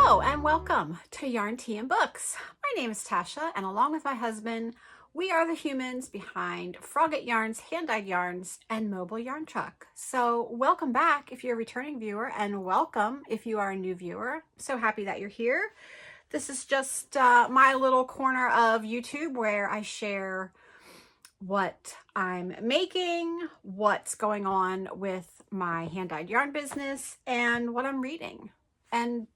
Hello and welcome to Yarn, Tea, and Books. My name is Tasha, and along with my husband, we are the humans behind Frogget Yarns, Hand-Dyed Yarns, and Mobile Yarn Truck. So welcome back if you're a returning viewer, and welcome if you are a new viewer. So happy that you're here. This is just my little corner of YouTube where I share what I'm making, what's going on with my hand-dyed yarn business, and what I'm reading. And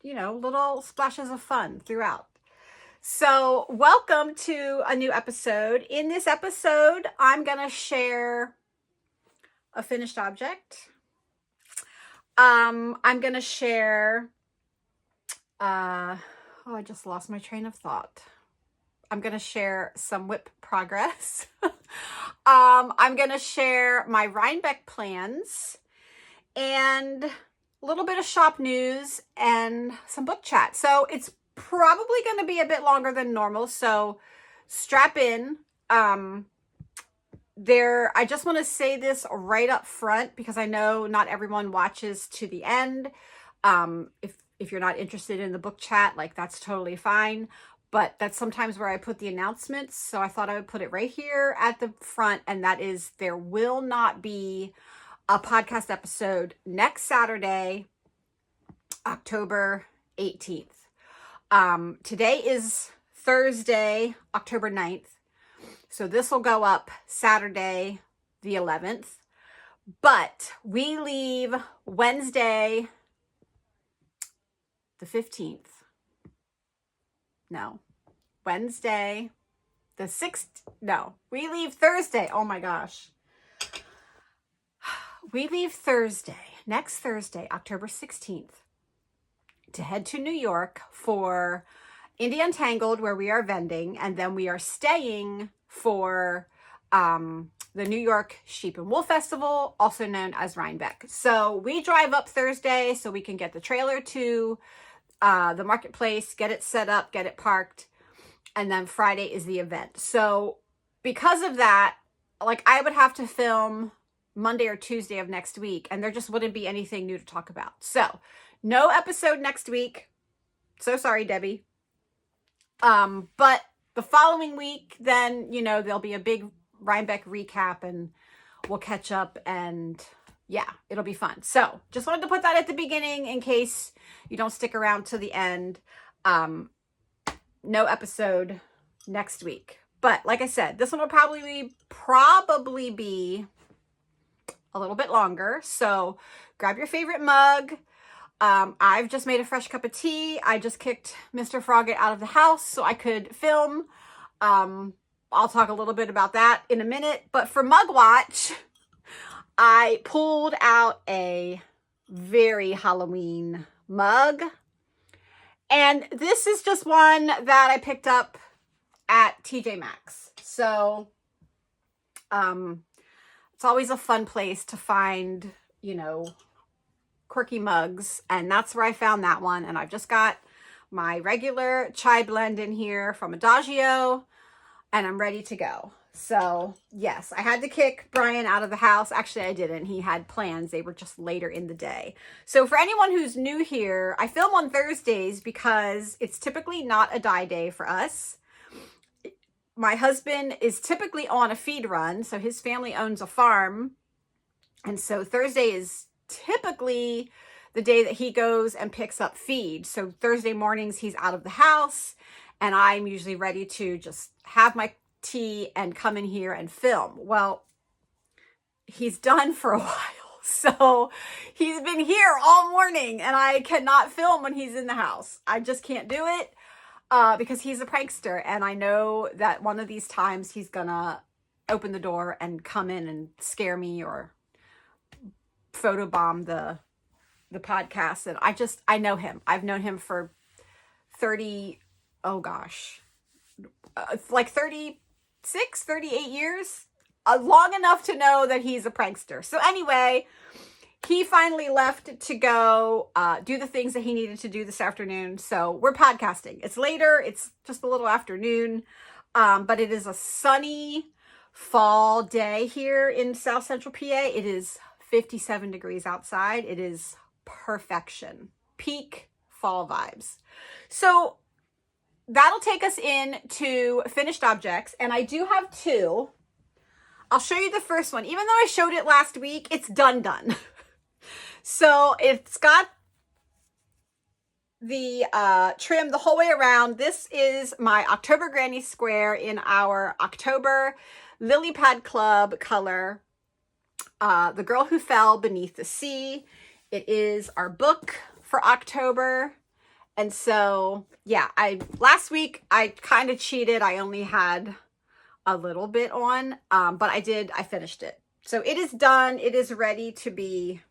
you know, little splashes of fun throughout. So welcome to a new episode. In this episode, I'm going to share a finished object. I'm going to share, I just lost my train of thought. I'm going to share some whip progress. I'm going to share my Rhinebeck plans and a little bit of shop news and some book chat. So it's probably going to be a bit longer than normal. So strap in. I just want to say this right up front because I know not everyone watches to the end. If you're not interested in the book chat, like that's totally fine. But that's sometimes where I put the announcements. So I thought I would put it right here at the front. And that is, there will not be a podcast episode next Saturday, October 18th. Today is Thursday, October 9th. So this will go up Saturday, the 11th. But we leave Wednesday, the 15th. No, Wednesday, the 6th. No, we leave Thursday. Oh my gosh. We leave next Thursday, October 16th, to head to New York for Indie Untangled, where we are vending, and then we are staying for the New York Sheep and Wool Festival, also known as Rhinebeck. So we drive up Thursday so we can get the trailer to the marketplace, get it set up, get it parked, and then Friday is the event. So because of that, like I would have to film Monday or Tuesday of next week, and there just wouldn't be anything new to talk about. So no episode next week. So sorry, Debbie. But the following week, then, you know, there'll be a big Rhinebeck recap and we'll catch up, and yeah, it'll be fun. So just wanted to put that at the beginning in case you don't stick around to the end. No episode next week. But like I said, this one will probably be a little bit longer. So grab your favorite mug. I've just made a fresh cup of tea. I just kicked Mr. Frogget out of the house so I could film. I'll talk a little bit about that in a minute. But for Mug Watch, I pulled out a very Halloween mug. And this is just one that I picked up at TJ Maxx. So, it's always a fun place to find, you know, quirky mugs. And that's where I found that one. And I've just got my regular chai blend in here from Adagio, and I'm ready to go. So yes, I had to kick Brian out of the house. Actually, I didn't. He had plans. They were just later in the day. So for anyone who's new here, I film on Thursdays because it's typically not a dye day for us. My husband is typically on a feed run, so his family owns a farm. And so Thursday is typically the day that he goes and picks up feed. So Thursday mornings, he's out of the house, and I'm usually ready to just have my tea and come in here and film. Well, he's done for a while. So he's been here all morning, and I cannot film when he's in the house. I just can't do it. Because he's a prankster, and I know that one of these times he's gonna open the door and come in and scare me or photobomb the podcast. And I know him. I've known him for 38 years, long enough to know that he's a prankster. So anyway, he finally left to go do the things that he needed to do this afternoon. So we're podcasting. It's later. It's just a little afternoon. But it is a sunny fall day here in South Central PA. It is 57 degrees outside. It is perfection. Peak fall vibes. So that'll take us into finished objects. And I do have two. I'll show you the first one. Even though I showed it last week, it's done. So it's got the trim the whole way around. This is my October Granny Square in our October Lily Pad Club color. The Girl Who Fell Beneath the Sea. It is our book for October. And so, yeah, last week I kind of cheated. I only had a little bit on, but I finished it. So it is done. It is ready to be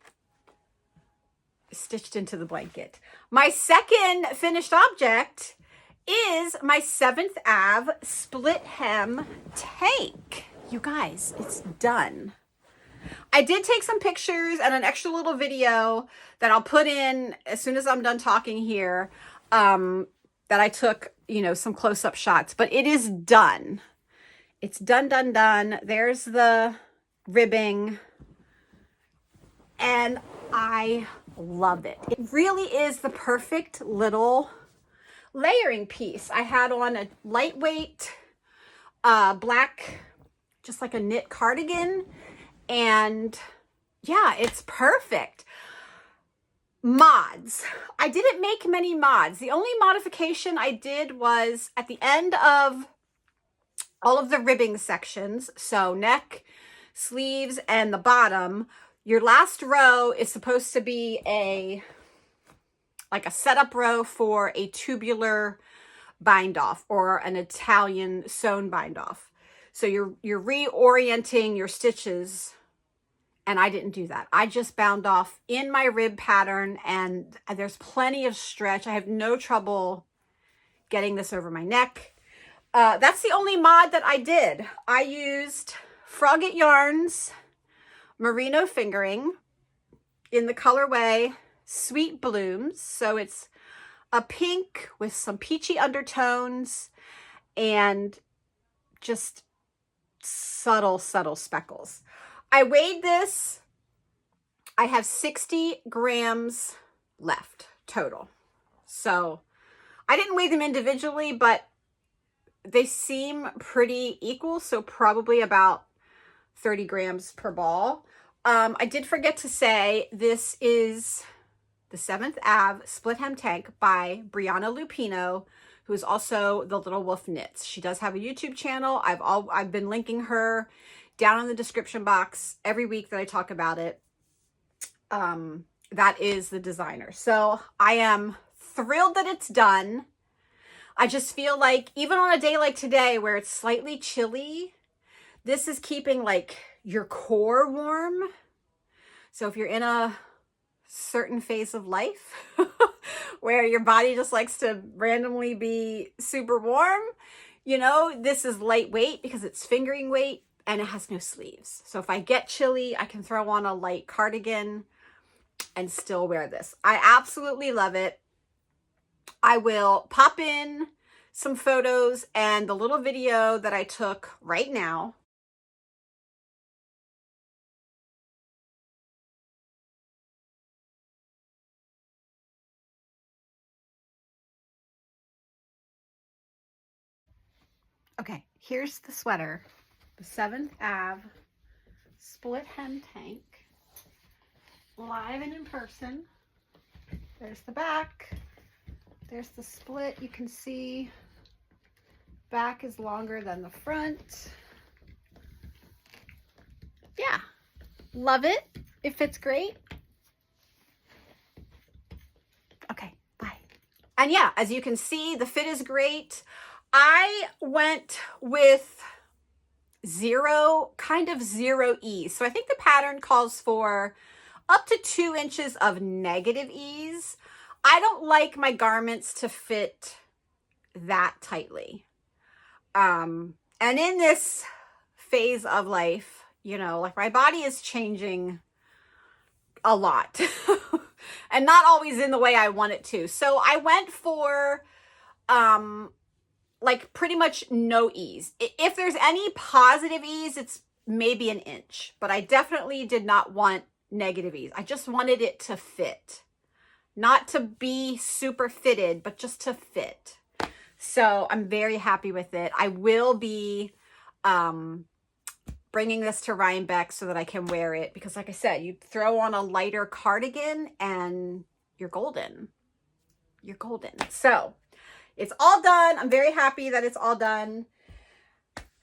stitched into the blanket. My second finished object is my 7th Ave split hem tank. You guys, it's done. I did take some pictures and an extra little video that I'll put in as soon as I'm done talking here, that I took, you know, some close-up shots, but it is done. It's done. There's the ribbing, and I love it. It really is the perfect little layering piece. I had on a lightweight black, just like a knit cardigan, and yeah, it's perfect. Mods. I didn't make many mods. The only modification I did was at the end of all of the ribbing sections, so neck, sleeves, and the bottom, your last row is supposed to be like a setup row for a tubular bind off or an Italian sewn bind off. So you're reorienting your stitches, and I didn't do that. I just bound off in my rib pattern, and there's plenty of stretch. I have no trouble getting this over my neck. That's the only mod that I did. I used Frogget Yarns Merino Fingering in the colorway Sweet Blooms. So it's a pink with some peachy undertones and just subtle speckles. I weighed this. I have 60 grams left total. So I didn't weigh them individually, but they seem pretty equal. So probably about 30 grams per ball. I did forget to say, this is the 7th Ave Split Hem Tank by Briana Luppino, who is also the Little Wolf Knits. She does have a YouTube channel. I've been linking her down in the description box every week that I talk about it. That is the designer. So I am thrilled that it's done. I just feel like even on a day like today where it's slightly chilly, this is keeping like your core warm. So if you're in a certain phase of life where your body just likes to randomly be super warm, you know, this is lightweight because it's fingering weight and it has no sleeves. So if I get chilly, I can throw on a light cardigan and still wear this. I absolutely love it. I will pop in some photos and the little video that I took right now. Okay, here's the sweater, the 7th Ave Split Hem Tank, live and in person. There's the back. There's the split. You can see back is longer than the front. Yeah, love it. It fits great. Okay, bye. And yeah, as you can see, the fit is great. I went with kind of zero ease. So I think the pattern calls for up to 2 inches of negative ease. I don't like my garments to fit that tightly. And in this phase of life, you know, like my body is changing a lot and not always in the way I want it to. So I went for, like pretty much no ease. If there's any positive ease, it's maybe an inch, but I definitely did not want negative ease. I just wanted it to fit not to be super fitted, but just to fit. So I'm very happy with it. I will be bringing this to Rhinebeck so that I can wear it, because like I said, you throw on a lighter cardigan and you're golden. You're golden. So it's all done. I'm very happy that it's all done.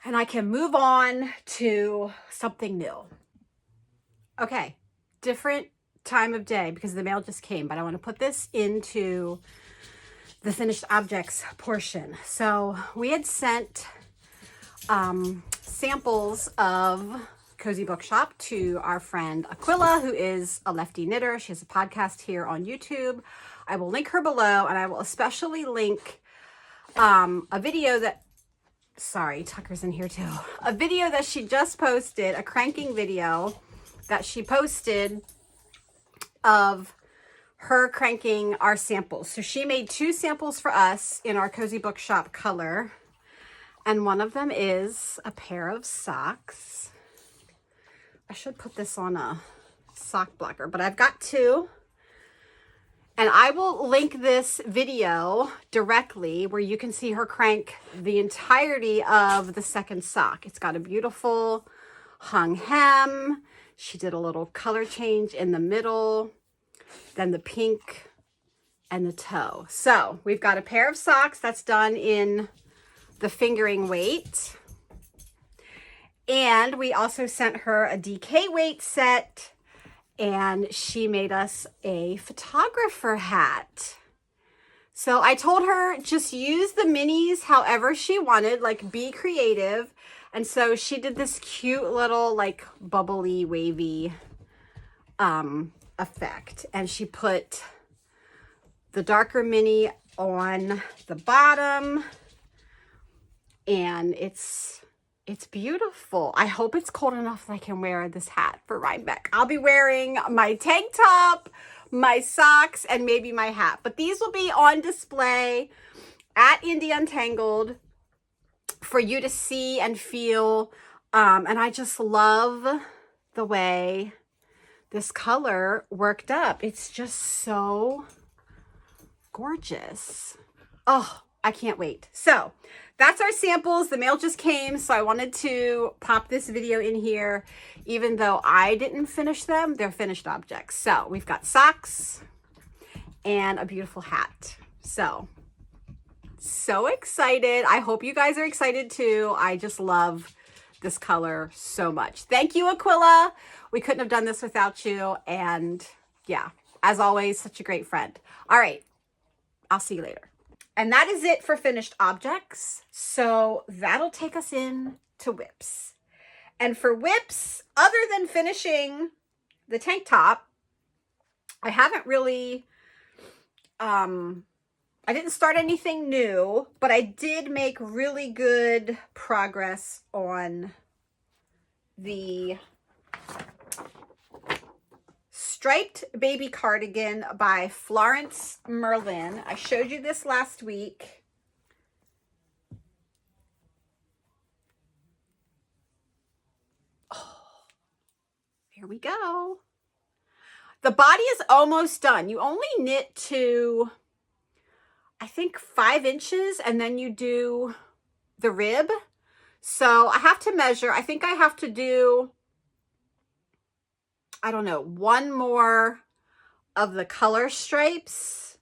And I can move on to something new. Okay, different time of day because the mail just came, but I want to put this into the finished objects portion. So we had sent samples of Cozy Bookshop to our friend Aquila, who is a lefty knitter. She has a podcast here on YouTube. I will link her below, and I will especially link a video that, sorry, Tucker's in here too, a video that she just posted, a cranking video that she posted of her cranking our samples. So she made 2 samples for us in our Cozy Bookshop Color. And one of them is a pair of socks. I should put this on a sock blocker, but I've got 2. And I will link this video directly where you can see her crank the entirety of the second sock. It's got a beautiful hung hem. She did a little color change in the middle, then the pink and the toe. So we've got a pair of socks that's done in the fingering weight. And we also sent her a DK weight set, and she made us a photographer hat. So I told her just use the minis however she wanted, like be creative. And so she did this cute little like bubbly wavy effect, and she put the darker mini on the bottom, and it's beautiful. I hope it's cold enough that I can wear this hat for Rhinebeck. I'll be wearing my tank top, my socks, and maybe my hat. But these will be on display at Indie Untangled for you to see and feel. And I just love the way this color worked up. It's just so gorgeous. Oh, I can't wait. So that's our samples. The mail just came, so I wanted to pop this video in here. Even though I didn't finish them, they're finished objects. So we've got socks and a beautiful hat. So excited. I hope you guys are excited too. I just love this color so much. Thank you, Aquila. We couldn't have done this without you. And yeah, as always, such a great friend. All right, I'll see you later. And that is it for finished objects. So that'll take us in to whips. And for whips, other than finishing the tank top, I haven't really, I didn't start anything new, but I did make really good progress on the Striped Baby Cardigan by Florence Merlin. I showed you this last week. Oh, here we go. The body is almost done. You only knit to, I think, 5 inches, and then you do the rib. So I have to measure. I think I have to do, I don't know, 1 more of the color stripes,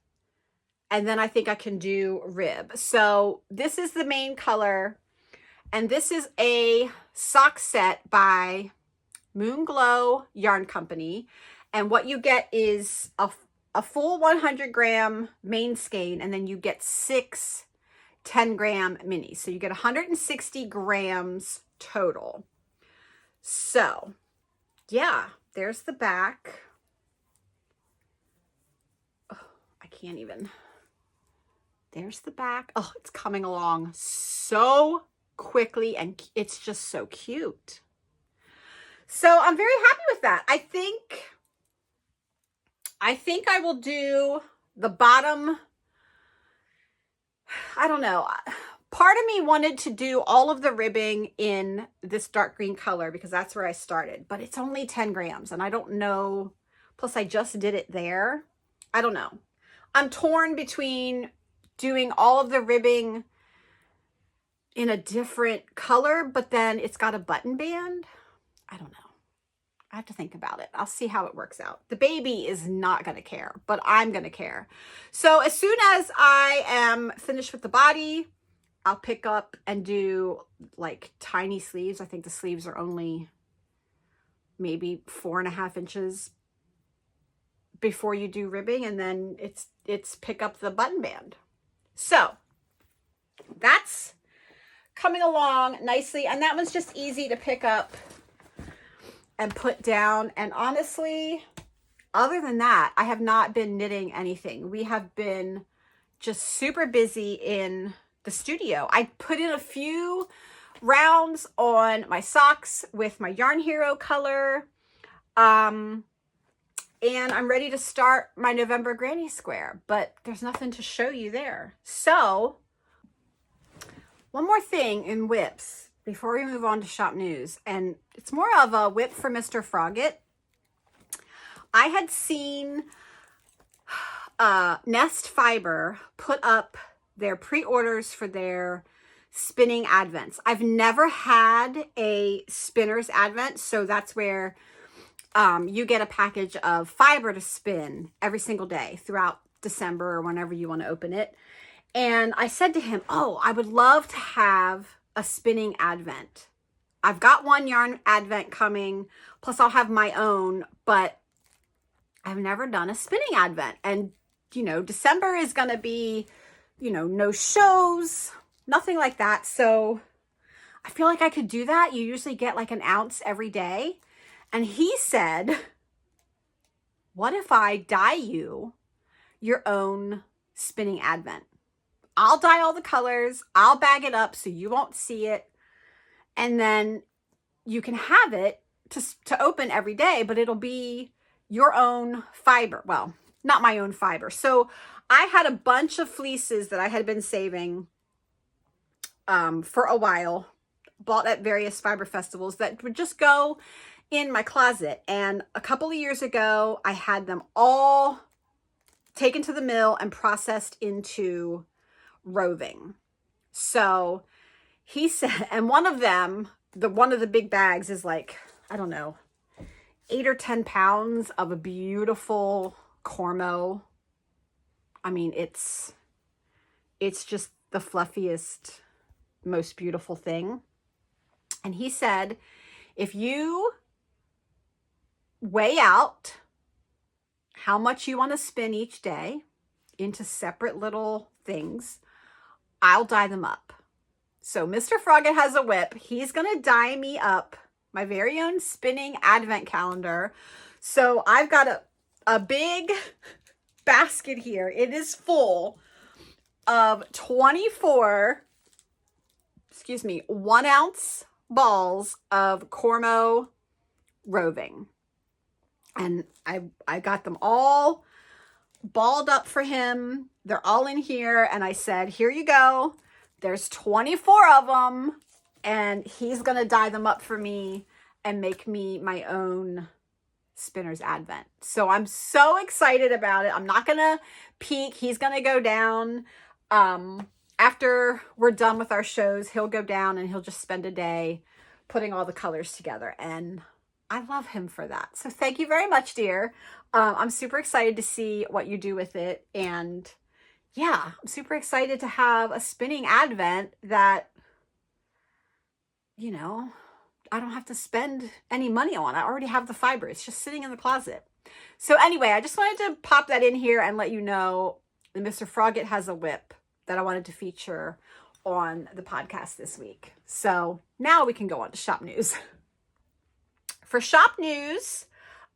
and then I think I can do rib. So this is the main color, and this is a sock set by Moonglow Yarn Company. And what you get is a full 100-gram main skein, and then you get 6 10-gram minis. So you get 160 grams total. So yeah, there's the back. Oh, I can't even. There's the back. Oh, it's coming along so quickly, and it's just so cute. So I'm very happy with that. I think I will do the bottom. I don't know. Part of me wanted to do all of the ribbing in this dark green color because that's where I started, but it's only 10 grams and I don't know. Plus I just did it there. I don't know. I'm torn between doing all of the ribbing in a different color, but then it's got a button band. I don't know. I have to think about it. I'll see how it works out. The baby is not going to care, but I'm going to care. So as soon as I am finished with the body, I'll pick up and do like tiny sleeves. I think the sleeves are only maybe 4.5 inches before you do ribbing, and then it's pick up the button band. So that's coming along nicely, and that one's just easy to pick up and put down. And honestly, other than that, I have not been knitting anything. We have been just super busy in the studio. I put in a few rounds on my socks with my Yarn Hero color. And I'm ready to start my November granny square, but there's nothing to show you there. So one more thing in whips before we move on to shop news, and it's more of a whip for Mr. Froggett. I had seen Nest Fiber put up their pre-orders for their spinning advents. I've never had a spinner's advent, so that's where you get a package of fiber to spin every single day throughout December or whenever you want to open it. And I said to him, oh, I would love to have a spinning advent. I've got one yarn advent coming, plus I'll have my own, but I've never done a spinning advent. And, you know, December is going to be, you know, no shows, nothing like that. So I feel like I could do that. You usually get like an ounce every day. And he said, what if I dye you your own spinning advent? I'll dye all the colors. I'll bag it up so you won't see it. And then you can have it to open every day, but it'll be your own fiber. Well, not my own fiber. So I had a bunch of fleeces that I had been saving for a while, bought at various fiber festivals that would just go in my closet. And a couple of years ago, I had them all taken to the mill and processed into roving. So he said, and one of them, one of the big bags is like, I don't know, 8 or 10 pounds of a beautiful cormo. I mean, it's just the fluffiest, most beautiful thing. And he said, if you weigh out how much you want to spin each day into separate little things, I'll dye them up. So Mr. Froggett has a whip. He's going to dye me up my very own spinning advent calendar. So I've got a big basket here. It is full of 24, 1 ounce balls of Cormo roving. And I got them all balled up for him. They're all in here. And I said, here you go. There's 24 of them. And he's going to dye them up for me and make me my own spinner's advent. So I'm so excited about it. I'm not going to peek. He's going to go down. After we're done with our shows, he'll go down and he'll just spend a day putting all the colors together. And I love him for that. So thank you very much, dear. I'm super excited to see what you do with it. And yeah, I'm super excited to have a spinning advent that, you know, I don't have to spend any money on. I already have the fiber. It's just sitting in the closet. So anyway, I just wanted to pop that in here and let you know that Mr. Froggett has a whip that I wanted to feature on the podcast this week. So now we can go on to shop news. For shop news,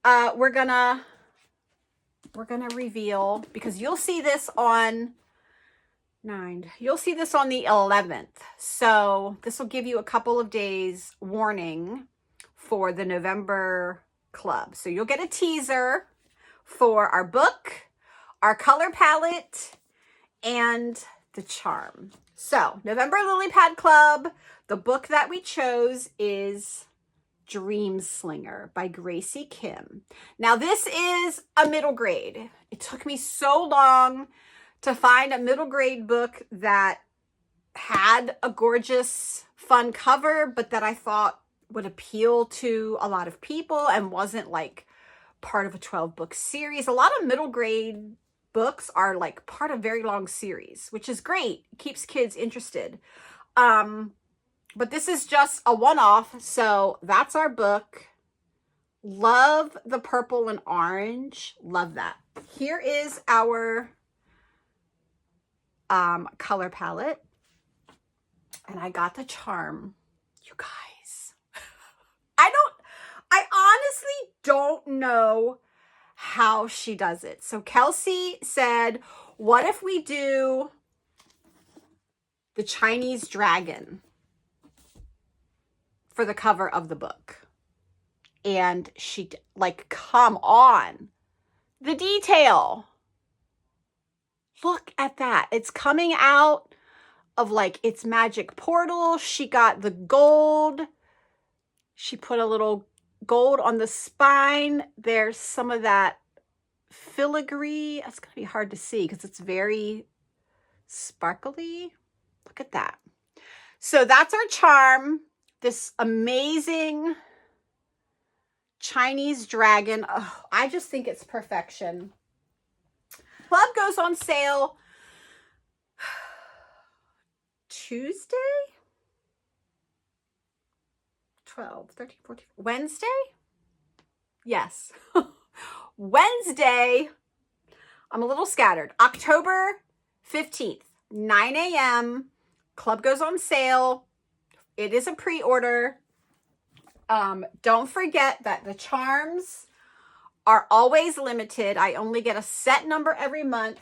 we're gonna reveal, because you'll see this on you'll see this on the 11th. So this will give you a couple of days warning for the November club. So you'll get a teaser for our book, our color palette, and the charm. So November Lily Pad Club, the book that we chose is Dream Slinger by Gracie Kim. Now this is a middle grade. It took me so long to find a middle grade book that had a gorgeous, fun cover, but that I thought would appeal to a lot of people and wasn't like part of a 12-book series. A lot of middle grade books are like part of very long series, which is great. It keeps kids interested. But this is just a one-off, so that's our book. Love the purple and orange. Love that. Here is our color palette. And I got the charm. You guys. I honestly don't know how she does it. So Kelsey said, what if we do the Chinese dragon for the cover of the book? And she, like, come on. The detail. Look at that. It's coming out of like its magic portal. She got the gold. She put a little gold on the spine. There's some of that filigree. It's going to be hard to see because it's very sparkly. Look at that. So that's our charm. This amazing Chinese dragon. Oh, I just think it's perfection. Club goes on sale Tuesday? 12, 13, 14, Wednesday? Yes. Wednesday. I'm a little scattered. October 15th, 9 a.m. Club goes on sale. It is a pre-order. Don't forget that the charms are always limited. I only get a set number every month.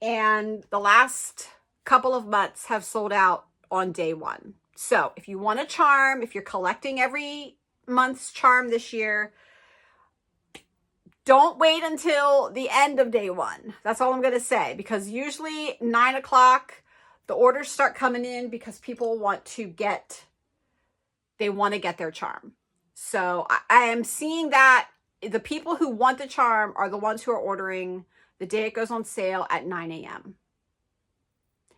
And the last couple of months have sold out on day one. So if you want a charm, if you're collecting every month's charm this year, don't wait until the end of day one. That's all I'm going to say, because usually 9 o'clock, the orders start coming in because people want to get their charm. So I am seeing that the people who want the charm are the ones who are ordering the day it goes on sale at 9 a.m.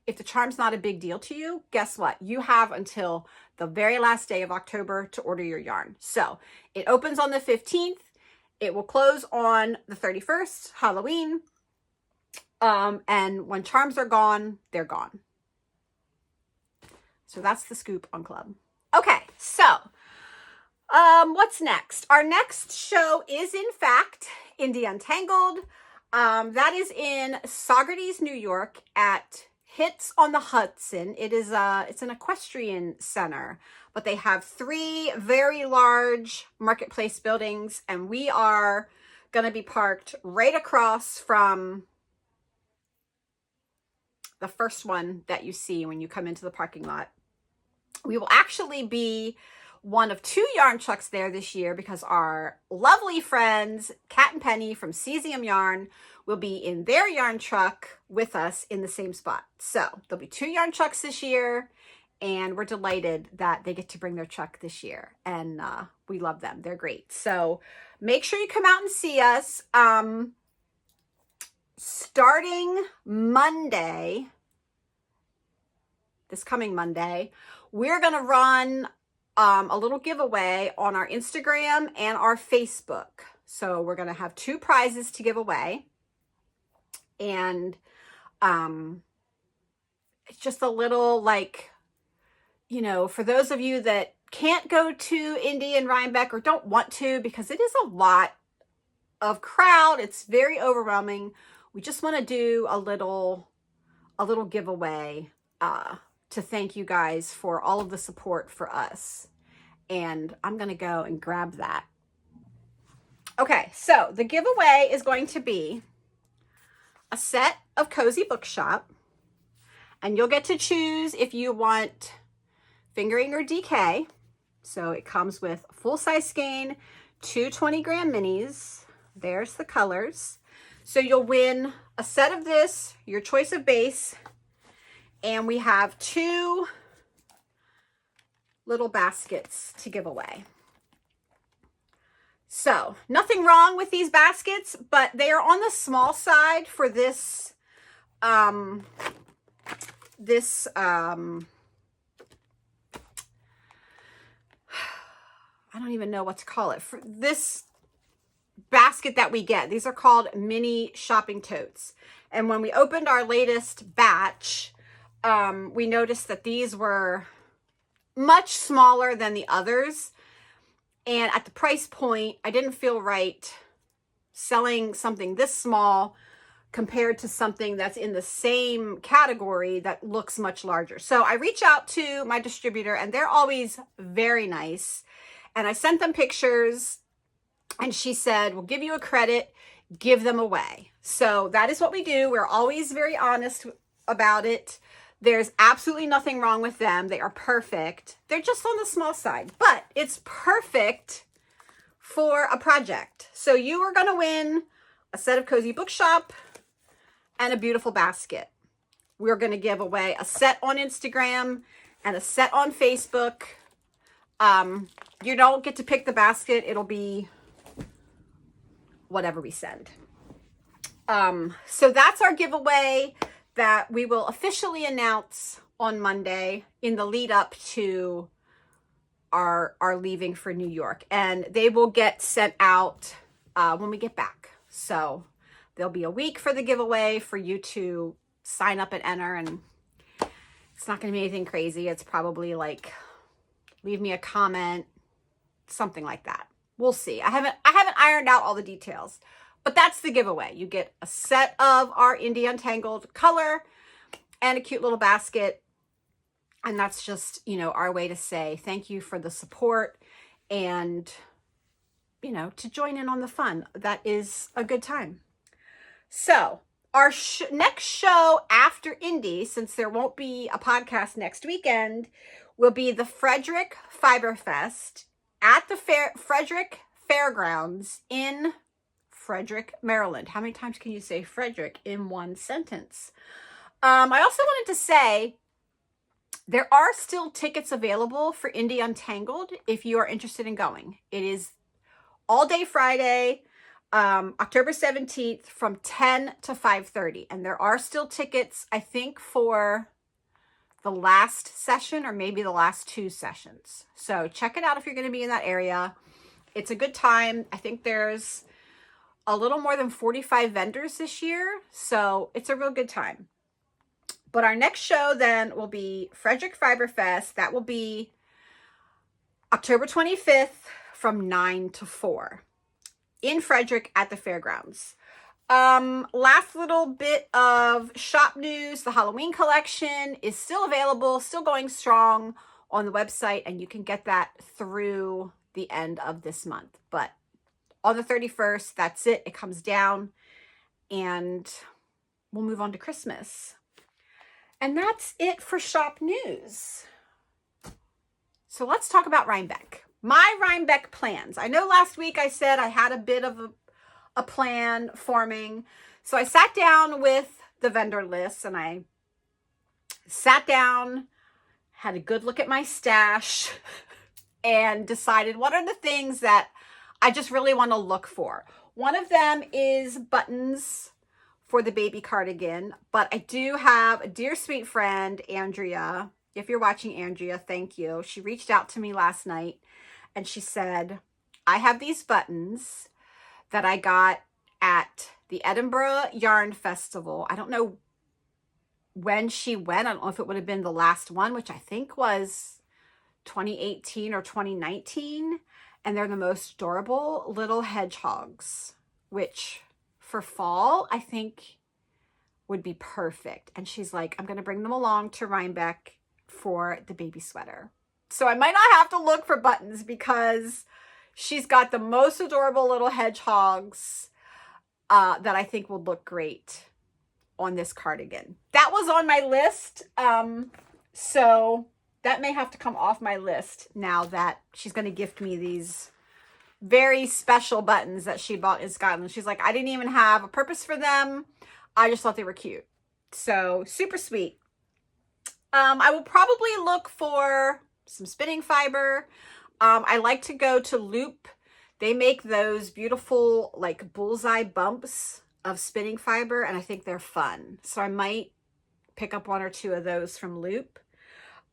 If the charm's not a big deal to you, guess what? You have until the very last day of October to order your yarn. So it opens on the 15th. It will close on the 31st, Halloween. And when charms are gone, they're gone. So that's the scoop on Club. Okay, so what's next? Our next show is, in fact, Indie Untangled. That is in Saugerties, New York at Hits on the Hudson. It's an equestrian center, but they have 3 very large marketplace buildings, and we are going to be parked right across from the first one that you see when you come into the parking lot. We will actually be one of 2 yarn trucks there this year because our lovely friends, Kat and Penny from Cesium Yarn, will be in their yarn truck with us in the same spot. So there'll be 2 yarn trucks this year, and we're delighted that they get to bring their truck this year. And we love them. They're great. So make sure you come out and see us. Starting Monday, this coming Monday, we're going to run a little giveaway on our Instagram and our Facebook. So we're going to have 2 prizes to give away. And it's just a little, like, you know, for those of you that can't go to Indie and Rhinebeck or don't want to, because it is a lot of crowd, it's very overwhelming. We just want to do a little giveaway to thank you guys for all of the support for us. And I'm going to go and grab that. Okay, so the giveaway is going to be a set of Cozy Bookshop, and you'll get to choose if you want fingering or DK. So it comes with full-size skein, 2 20-gram minis. There's the colors. So you'll win a set of this, your choice of base, and we have 2 little baskets to give away. So nothing wrong with these baskets, but they are on the small side for this, I don't even know what to call it. For this basket that we get, these are called mini shopping totes. And when we opened our latest batch, we noticed that these were much smaller than the others. And at the price point, I didn't feel right selling something this small compared to something that's in the same category that looks much larger. So I reach out to my distributor, and they're always very nice. And I sent them pictures, and she said, we'll give you a credit, give them away. So that is what we do. We're always very honest about it. There's absolutely nothing wrong with them. They are perfect. They're just on the small side, but it's perfect for a project. So you are going to win a set of Cozy Bookshop and a beautiful basket. We're going to give away a set on Instagram and a set on Facebook. You don't get to pick the basket. It'll be whatever we send. So that's our giveaway that we will officially announce on Monday in the lead up to our leaving for New York. And they will get sent out when we get back. So there'll be a week for the giveaway for you to sign up and enter. And it's not going to be anything crazy. It's probably like, leave me a comment, something like that. We'll see. I haven't ironed out all the details, but that's the giveaway. You get a set of our Indie Untangled color and a cute little basket. And that's just, you know, our way to say thank you for the support and, you know, to join in on the fun. That is a good time. So our next show after Indie, since there won't be a podcast next weekend, will be the Frederick Fiber Fest at the Frederick Fairgrounds in Frederick, Maryland. How many times can you say Frederick in one sentence? I also wanted to say there are still tickets available for Indie Untangled if you are interested in going. It is all day Friday, October 17th from 10 to 5:30. And there are still tickets, I think, for the last session or maybe the last two sessions. So check it out if you're going to be in that area. It's a good time. I think there's a little more than 45 vendors this year. So it's a real good time. But our next show then will be Frederick Fiber Fest. That will be October 25th from 9 to 4 in Frederick at the fairgrounds. Last little bit of shop news. The Halloween collection is still available, still going strong on the website, and you can get that through the end of this month. But on the 31st, that's it. It comes down, and we'll move on to Christmas. And that's it for shop news. So let's talk about Rhinebeck. My Rhinebeck plans. I know last week I said I had a bit of a plan forming. So I sat down with the vendor list and I sat down, had a good look at my stash and decided what are the things that I just really want to look for. One of them is buttons for the baby cardigan, but I do have a dear sweet friend, Andrea. If you're watching, Andrea, thank you. She reached out to me last night and she said, I have these buttons that I got at the Edinburgh Yarn Festival. I don't know when she went. I don't know if it would have been the last one, which I think was 2018 or 2019. And they're the most adorable little hedgehogs, which for fall, I think would be perfect. And she's like, I'm going to bring them along to Rhinebeck for the baby sweater. So I might not have to look for buttons because she's got the most adorable little hedgehogs that I think will look great on this cardigan. That was on my list. So that may have to come off my list now that she's going to gift me these very special buttons that she bought in Scotland. She's like, I didn't even have a purpose for them. I just thought they were cute. So super sweet. I will probably look for some spinning fiber. I like to go to Loop They make those beautiful like bullseye bumps of spinning fiber, and I think they're fun. So I might pick up 1 or 2 of those from Loop.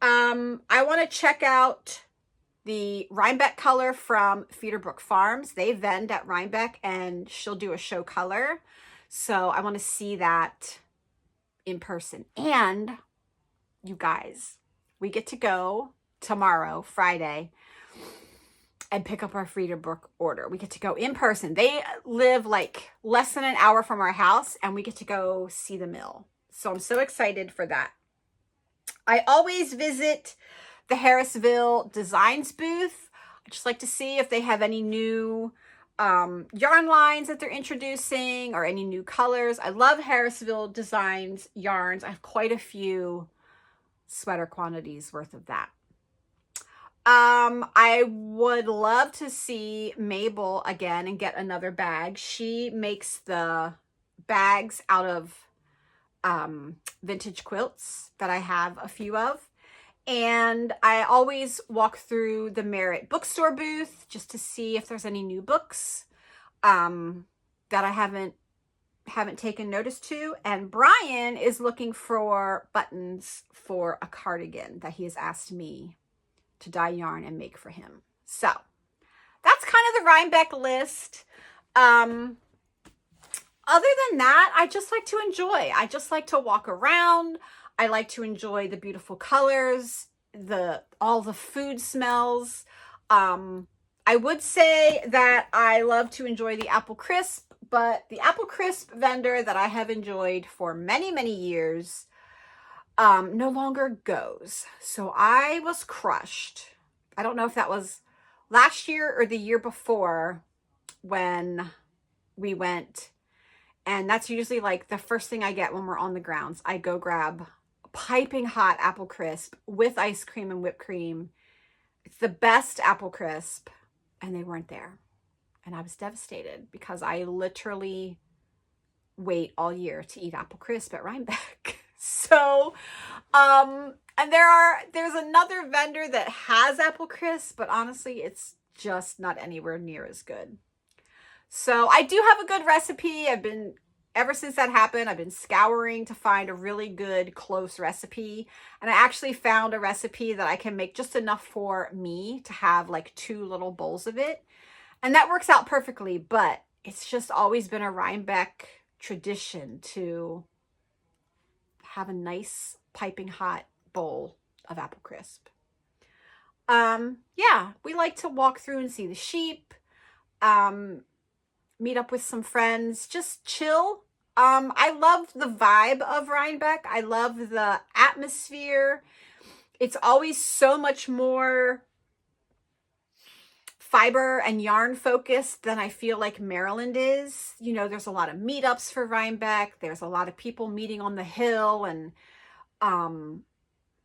I want to check out the Rhinebeck color from Frederick Farms. They vend at Rhinebeck, and she'll do a show color. So I want to see that in person. And you guys, we get to go tomorrow, Friday, and pick up our Frederick order. We get to go in person. They live like less than an hour from our house, and we get to go see the mill. So I'm so excited for that. I always visit the Harrisville Designs booth. I just like to see if they have any new yarn lines that they're introducing or any new colors. I love Harrisville Designs yarns. I have quite a few sweater quantities worth of that. I would love to see Mabel again and get another bag. She makes the bags out of vintage quilts that I have a few of. And I always walk through the Merritt bookstore booth just to see if there's any new books that I haven't taken notice to. And Brian is looking for buttons for a cardigan that he has asked me to dye yarn and make for him. So that's kind of the Rhinebeck list. Other than that, I just like to enjoy. I just like to walk around. I like to enjoy the beautiful colors, all the food smells. I would say that I love to enjoy the apple crisp, but the apple crisp vendor that I have enjoyed for many, many years no longer goes. So I was crushed. I don't know if that was last year or the year before when we went. And that's usually like the first thing I get when we're on the grounds. I go grab piping hot apple crisp with ice cream and whipped cream. It's the best apple crisp, and they weren't there. And I was devastated because I literally wait all year to eat apple crisp at Rhinebeck. So, and there's another vendor that has apple crisp, but honestly, it's just not anywhere near as good. So I do have a good recipe. Ever since that happened, I've been scouring to find a really good close recipe. And I actually found a recipe that I can make just enough for me to have like 2 little bowls of it. And that works out perfectly, but it's just always been a Rhinebeck tradition to have a nice piping hot bowl of apple crisp. Yeah, we like to walk through and see the sheep. Meet up with some friends, just chill. I love the vibe of Rhinebeck. I love the atmosphere. It's always so much more fiber and yarn focused than I feel like Maryland is. You know, there's a lot of meetups for Rhinebeck. There's a lot of people meeting on the hill, and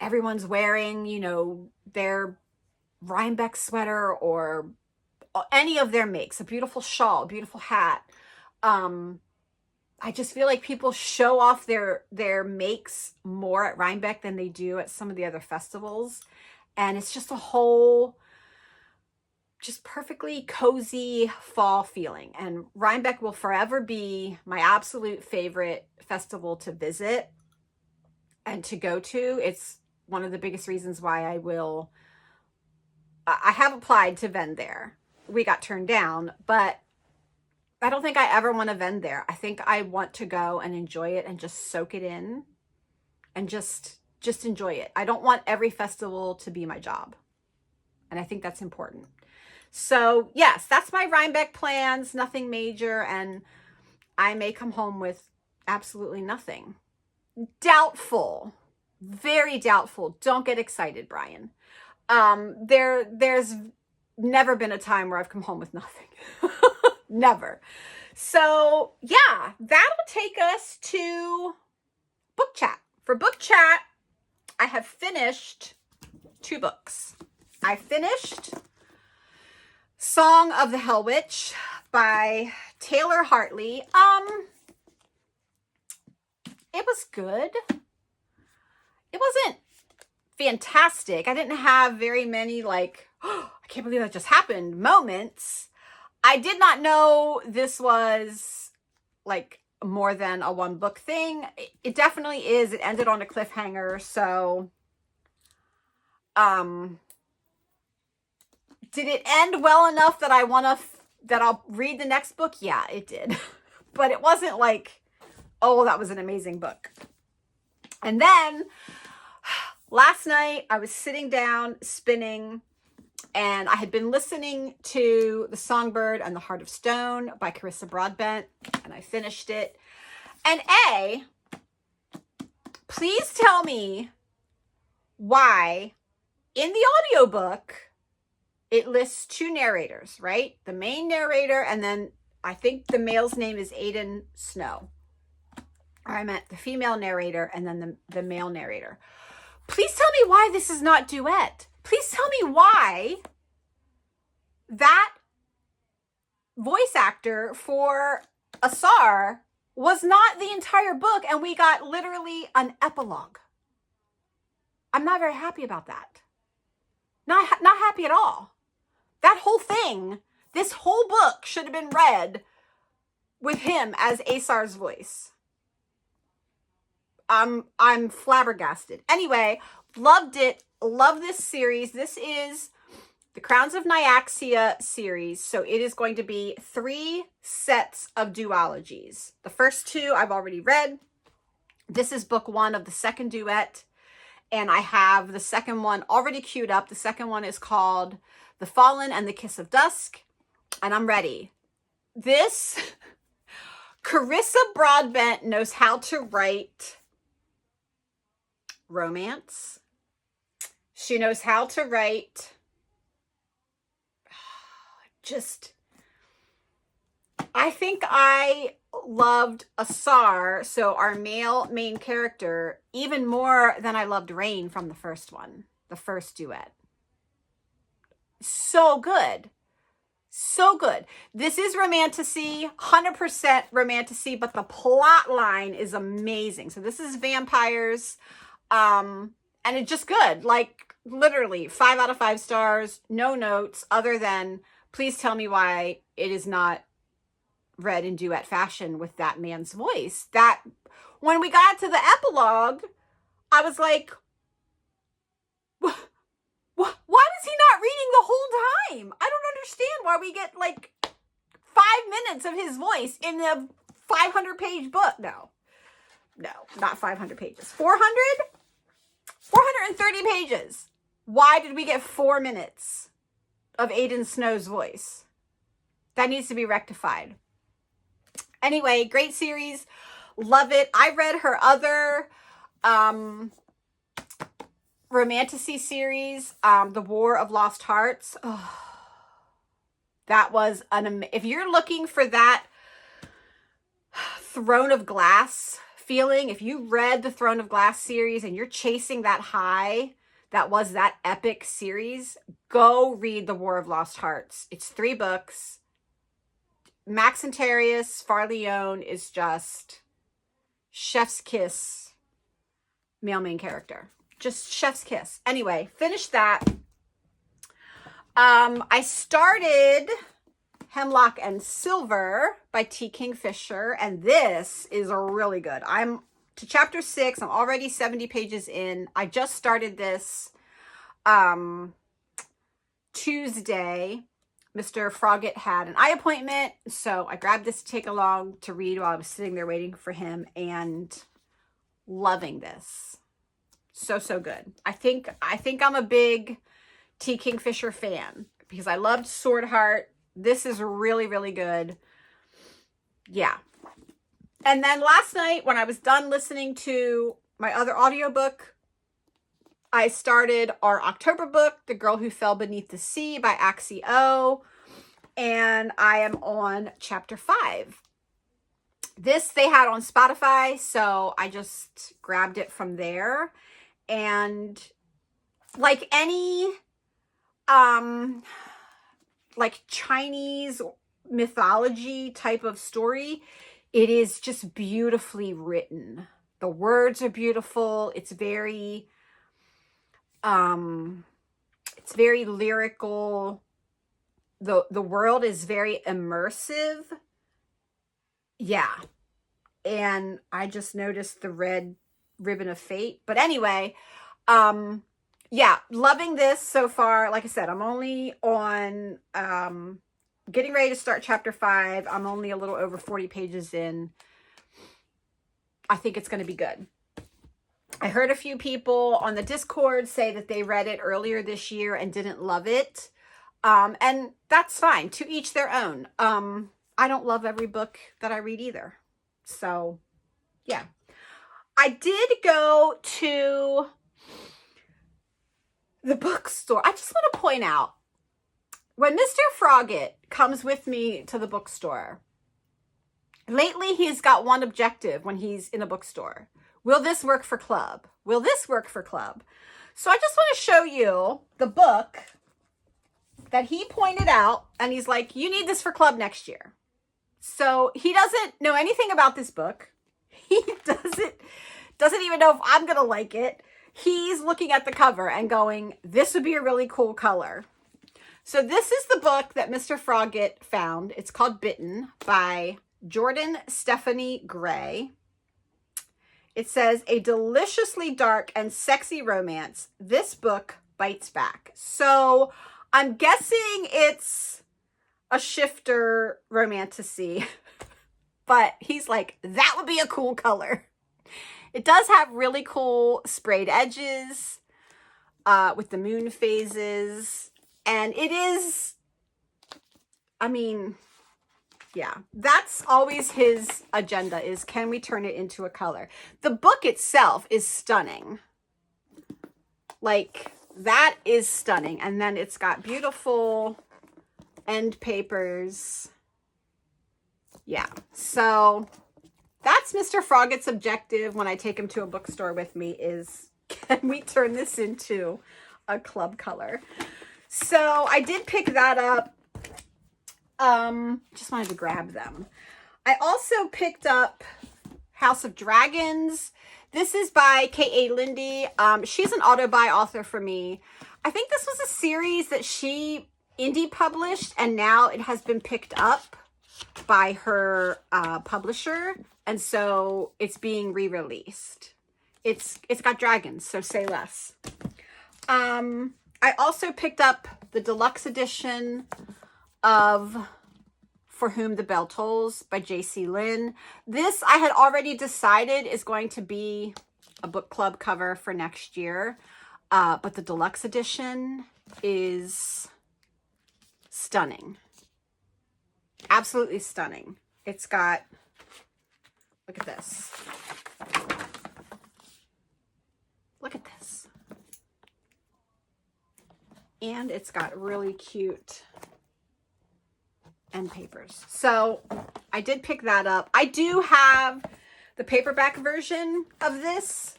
everyone's wearing, you know, their Rhinebeck sweater or any of their makes, a beautiful shawl, a beautiful hat. I just feel like people show off their makes more at Rhinebeck than they do at some of the other festivals. And it's just a whole, just perfectly cozy fall feeling. And Rhinebeck will forever be my absolute favorite festival to visit and to go to. It's one of the biggest reasons why I have applied to vend there. We got turned down, but I don't think I ever want to vend there. I think I want to go and enjoy it and just soak it in and just enjoy it. I don't want every festival to be my job. And I think that's important. So yes, that's my Rhinebeck plans, nothing major. And I may come home with absolutely nothing. Doubtful, very doubtful. Don't get excited, Brian. There's never been a time where I've come home with nothing. Never. So yeah, that'll take us to book chat. For book chat, I have finished 2 books. I finished Song of the Hell Witch by Taylor Hartley. It was good. It wasn't fantastic. I didn't have very many like, oh, I can't believe that just happened moments. I did not know this was like more than a one book thing. It definitely is. It ended on a cliffhanger. So, did it end well enough that that I'll read the next book? Yeah, it did. But it wasn't like, oh, that was an amazing book. And then last night I was sitting down spinning, and I had been listening to The Songbird and the Heart of Stone by Carissa Broadbent, and I finished it. And please tell me why in the audiobook it lists two narrators, right? The main narrator, and then I think the male's name is Aiden Snow. Or I meant the female narrator and then the male narrator. Please tell me why this is not duet. Please tell me why that voice actor for Asar was not the entire book and we got literally an epilogue. I'm not very happy about that. Not happy at all. That whole thing, this whole book should have been read with him as Asar's voice. I'm flabbergasted. Anyway, loved it. Love this series. This is the Crowns of Nyaxia series. So it is going to be 3 sets of duologies. The first 2 I've already read. This is book 1 of the second duet. And I have the second one already queued up. The second one is called The Fallen and the Kiss of Dusk. And I'm ready. This, Carissa Broadbent knows how to write romance. She knows how to write I think I loved Asar, so our male main character, even more than I loved Rain from the first one, the first duet. So good. So good. This is romantasy, 100% romantasy, but the plot line is amazing. So this is vampires, and it's just good. Like literally 5 out of 5 stars, no notes other than please tell me why it is not read in duet fashion with that man's voice. That when we got to the epilogue, I was like, why was he not reading the whole time? I don't understand why we get like 5 minutes of his voice in a 500-page book. No, not 500 pages. 430 pages. Why did we get 4 minutes of Aiden Snow's voice? That needs to be rectified. Anyway, great series. Love it. I read her other romantasy series, The War of Lost Hearts. Oh, that was if you're looking for that Throne of Glass feeling, if you read the Throne of Glass series and you're chasing that high that was that epic series, go read The War of Lost Hearts. It's 3 books. Max Antarius Farleone is just chef's kiss male main character. Just chef's kiss. Anyway, finished that. I started Hemlock and Silver by T. Kingfisher, and this is really good. I'm to chapter 6. I'm already 70 pages in. I just started this Tuesday. Mr. Froggett had an eye appointment, so I grabbed this to take along to read while I was sitting there waiting for him, and loving this. So good. I think I'm a big T. Kingfisher fan because I loved Sword Heart. This is really, really good. Yeah. And then last night when I was done listening to my other audiobook, I started our October book, The Girl Who Fell Beneath the Sea by Axie O, and I am on chapter 5. This they had on Spotify, so I just grabbed it from there. And like any like Chinese mythology type of story, it is just beautifully written. The words are beautiful. It's very lyrical. the world is very immersive. Yeah. And I just noticed the red ribbon of fate. But anyway, yeah, loving this so far. Like I said, I'm only on getting ready to start chapter 5. I'm only a little over 40 pages in. I think it's going to be good. I heard a few people on the Discord say that they read it earlier this year and didn't love it. And that's fine. To each their own. I don't love every book that I read either. So, yeah. I did go to the bookstore. I just want to point out, when Mr. Froggett comes with me to the bookstore, lately he's got one objective when he's in a bookstore. Will this work for club? Will this work for club? So I just want to show you the book that he pointed out, and he's like, you need this for club next year. So he doesn't know anything about this book. He doesn't even know if I'm going to like it. He's looking at the cover and going, this would be a really cool color. So this is the book that Mr. Froggett found. It's called Bitten by Jordan Stephanie Gray. It says, a deliciously dark and sexy romance. This book bites back. So I'm guessing it's a shifter romantasy, but he's like, that would be a cool color. It does have really cool sprayed edges with the moon phases. And it is, I mean, yeah, that's always his agenda, is can we turn it into a color? The book itself is stunning. Like, that is stunning. And then it's got beautiful end papers. Yeah, so that's Mr. Froggett's objective when I take him to a bookstore with me, is can we turn this into a club color? So I did pick that up. Just wanted to grab them. I also picked up House of Dragons. This is by K.A. Lindy. She's an auto-buy author for me. I think this was a series that she indie published, and now it has been picked up by her publisher, and so it's being re-released. It's got dragons, so say less. I also picked up the deluxe edition of For Whom the Bell Tolls by J.C. Lynn. This I had already decided is going to be a book club cover for next year, but the deluxe edition is stunning. Absolutely stunning. It's got, look at this. Look at this. And it's got really cute end papers. So I did pick that up. I do have the paperback version of this,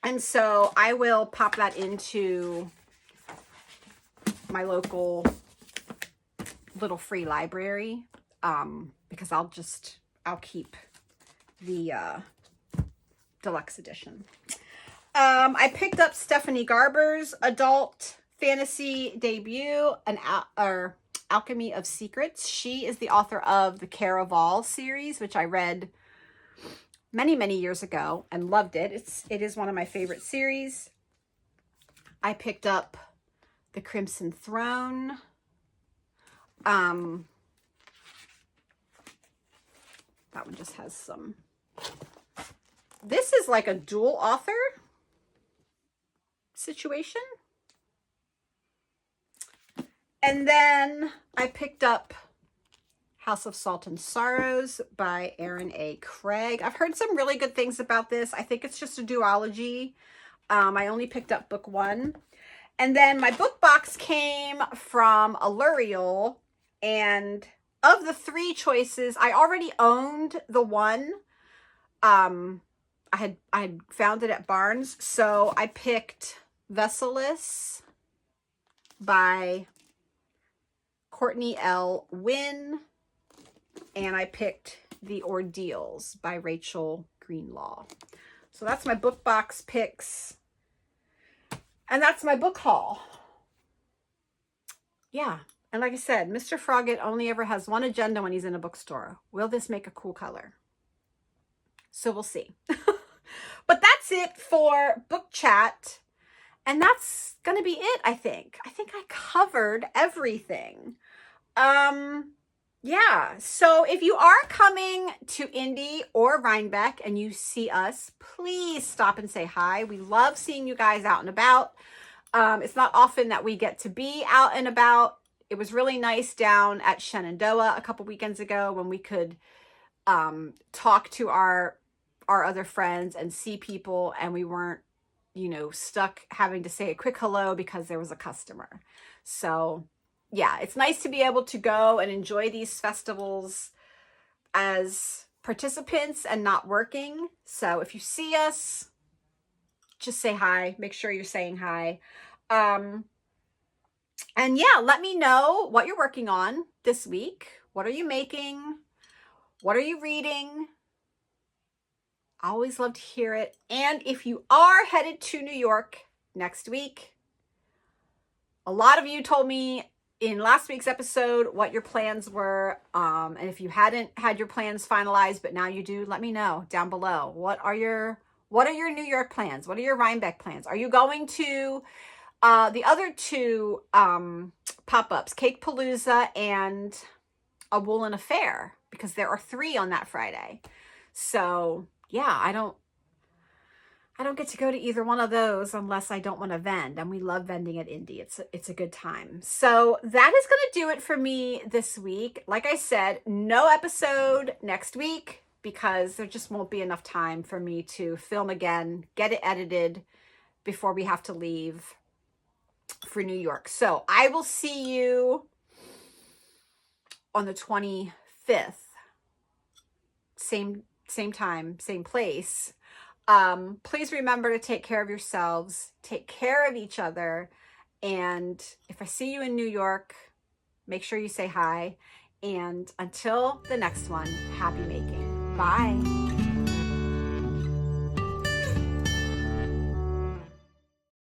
and so I will pop that into my local little free library, because I'll keep the deluxe edition. I picked up Stephanie Garber's adult fantasy debut, Alchemy of Secrets. She is the author of the Caraval series, which I read many, many years ago and loved it. It is one of my favorite series. I picked up The Crimson Throne. That one just has some, this is like a dual author situation. And then I picked up House of Salt and Sorrows by Aaron A. Craig. I've heard some really good things about this. I think it's just a duology. I only picked up book 1. And then my book box came from Allurial, and of the 3 choices, I already owned the one. I had found it at Barnes, so I picked Vessalus by Courtney L. Wynn, and I picked The Ordeals by Rachel Greenlaw. So that's my book box picks, and that's my book haul. Yeah, And like I said, Mr. Frogget only ever has one agenda when he's in a bookstore. Will this make a cool color? So we'll see. But that's it for book chat. And that's going to be it, I think. I think I covered everything. Yeah. So if you are coming to Indy or Rhinebeck and you see us, please stop and say hi. We love seeing you guys out and about. It's not often that we get to be out and about. It was really nice down at Shenandoah a couple weekends ago when we could talk to our other friends and see people, and we weren't, you know, stuck having to say a quick hello because there was a customer. So yeah, it's nice to be able to go and enjoy these festivals as participants and not working. So if you see us, just say hi. Make sure you're saying hi. And yeah, let me know what you're working on this week. What are you making? What are you reading? I always love to hear it. And if you are headed to New York next week, a lot of you told me in last week's episode what your plans were. And if you hadn't had your plans finalized, but now you do, let me know down below. What are your New York plans? What are your Rhinebeck plans? Are you going to the other two pop-ups, Cake Palooza and A Woolen Affair? Because there are 3 on that Friday. So yeah, I don't get to go to either one of those unless I don't want to vend, and we love vending at Indy. It's a good time. So that is going to do it for me this week. Like I said, no episode next week because there just won't be enough time for me to film again, get it edited before we have to leave for New York. So I will see you on the 25th. Same time, same place. Please remember to take care of yourselves, take care of each other. And if I see you in New York, make sure you say hi. And until the next one, happy making. Bye.